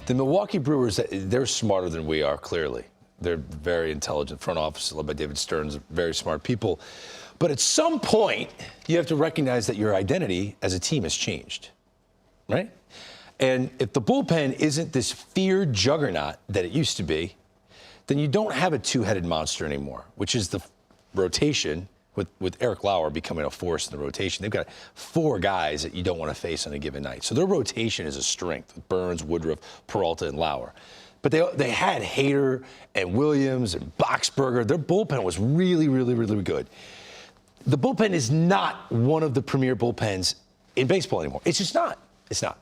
The Milwaukee Brewers, they're smarter than we are, clearly. They're very intelligent. Front office led by David Stearns, very smart people. But at some point, you have to recognize that your identity as a team has changed, right? And if the bullpen isn't this feared juggernaut that it used to be, then you don't have a two-headed monster anymore, which is the rotation with Eric Lauer becoming a force in the rotation. They've got 4 guys that you don't want to face on a given night. So their rotation is a strength with Burns, Woodruff, Peralta, and Lauer. But they had Hader and Williams and Boxberger. Their bullpen was really, really, really good. The bullpen is not one of the premier bullpens in baseball anymore. It's just not. It's not.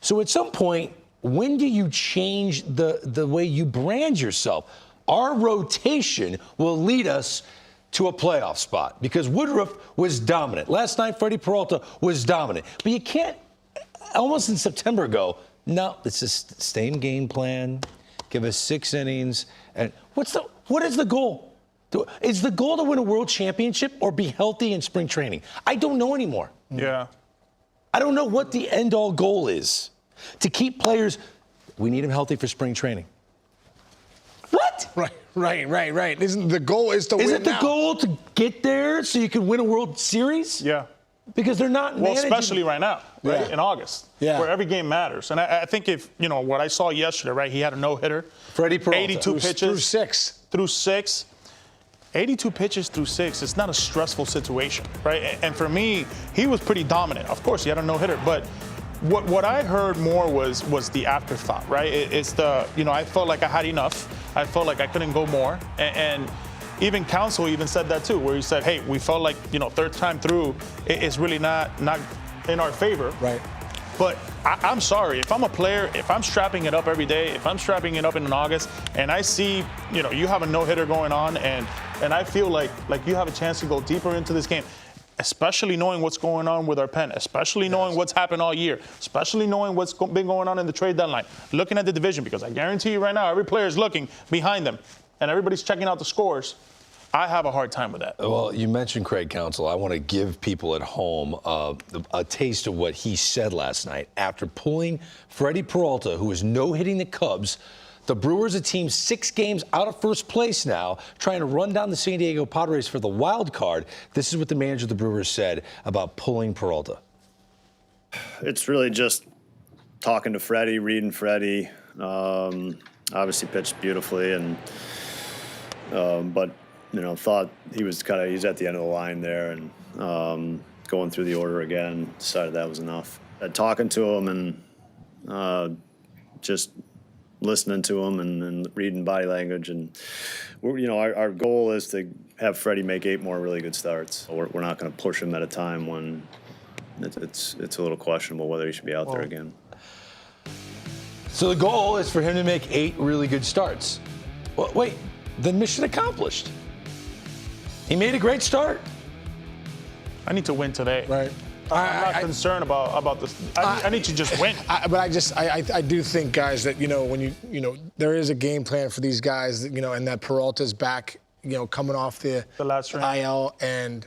So at some point, when do you change the way you brand yourself? Our rotation will lead us to a playoff spot because Woodruff was dominant. Last night, Freddie Peralta was dominant. But you can't almost in September go, no, it's the same game plan. Give us 6 innings. And what is the goal? Is the goal to win a world championship or be healthy in spring training? I don't know anymore. Yeah. I don't know what the end-all goal is. To keep players, we need them healthy for spring training. What? Right. Isn't the goal is to win now? Isn't the goal to get there so you can win a World Series? Yeah. Because they're not managing. Well, especially right now, right? Yeah. In August, where every game matters. And I think if, what I saw yesterday, right, he had a no-hitter. Freddie Peralta. 82 pitches. Through 6. 82 pitches through 6. It's not a stressful situation, right? And for me, he was pretty dominant. Of course, he had a no-hitter. But what I heard more was the afterthought, right? It's the, I felt like I had enough. I felt like I couldn't go more. And even Counsell even said that too, where he said, hey, we felt like, third time through, it's really not in our favor. Right. But I'm sorry, if I'm a player, if I'm strapping it up every day, if I'm strapping it up in August, and I see, you have a no-hitter going on, and I feel like you have a chance to go deeper into this game, especially knowing what's going on with our pen, especially knowing what's happened all year, especially knowing what's been going on in the trade deadline, looking at the division, because I guarantee you right now, every player is looking behind them, and everybody's checking out the scores. I have a hard time with that. Well, you mentioned Craig Counsell. I want to give people at home a taste of what he said last night. After pulling Freddie Peralta, who is no-hitting the Cubs, the Brewers, a team 6 games out of first place now, trying to run down the San Diego Padres for the wild card. This is what the manager of the Brewers said about pulling Peralta. It's really just talking to Freddie, reading Freddie. Obviously pitched beautifully, and but thought he's at the end of the line there, and going through the order again, decided that was enough. Talking to him and just listening to him and reading body language, and our goal is to have Freddie make 8 more really good starts. We're not going to push him at a time when it's a little questionable whether he should be out there again. So the goal is for him to make 8 really good starts. Well, wait, then mission accomplished. He made a great start. I need to win today. Right. I'm not concerned about this. I need to just win. I do think, guys, that when there is a game plan for these guys, and that Peralta's back, coming off the last round. IL, and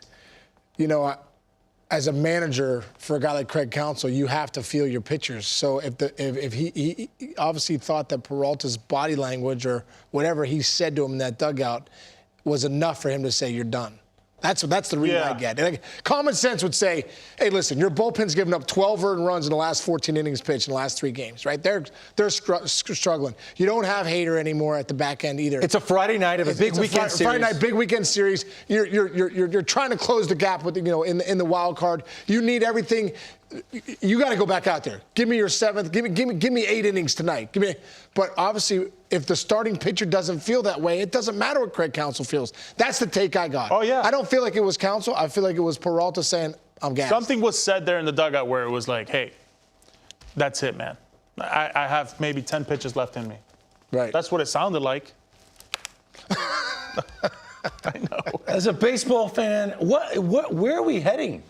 as a manager for a guy like Craig Counsell, you have to feel your pitchers. So if he obviously thought that Peralta's body language or whatever he said to him in that dugout was enough for him to say you're done. That's the read I get. And common sense would say, hey, listen, your bullpen's given up 12 earned runs in the last 14 innings pitched in the last 3 games, right? They're struggling. You don't have Hader anymore at the back end either. It's a Friday night of a big weekend series. Friday night, big weekend series. You're trying to close the gap with in the wild card. You need everything. You got to go back out there. Give me your 7th. Give me 8 innings tonight. But obviously, if the starting pitcher doesn't feel that way, it doesn't matter what Craig Counsell feels. That's the take I got. Oh, yeah. I don't feel like it was Counsell. I feel like it was Peralta saying, I'm gassed. Something was said there in the dugout where it was like, hey, that's it, man. I have maybe 10 pitches left in me. Right. That's what it sounded like. I know. As a baseball fan, where are we heading?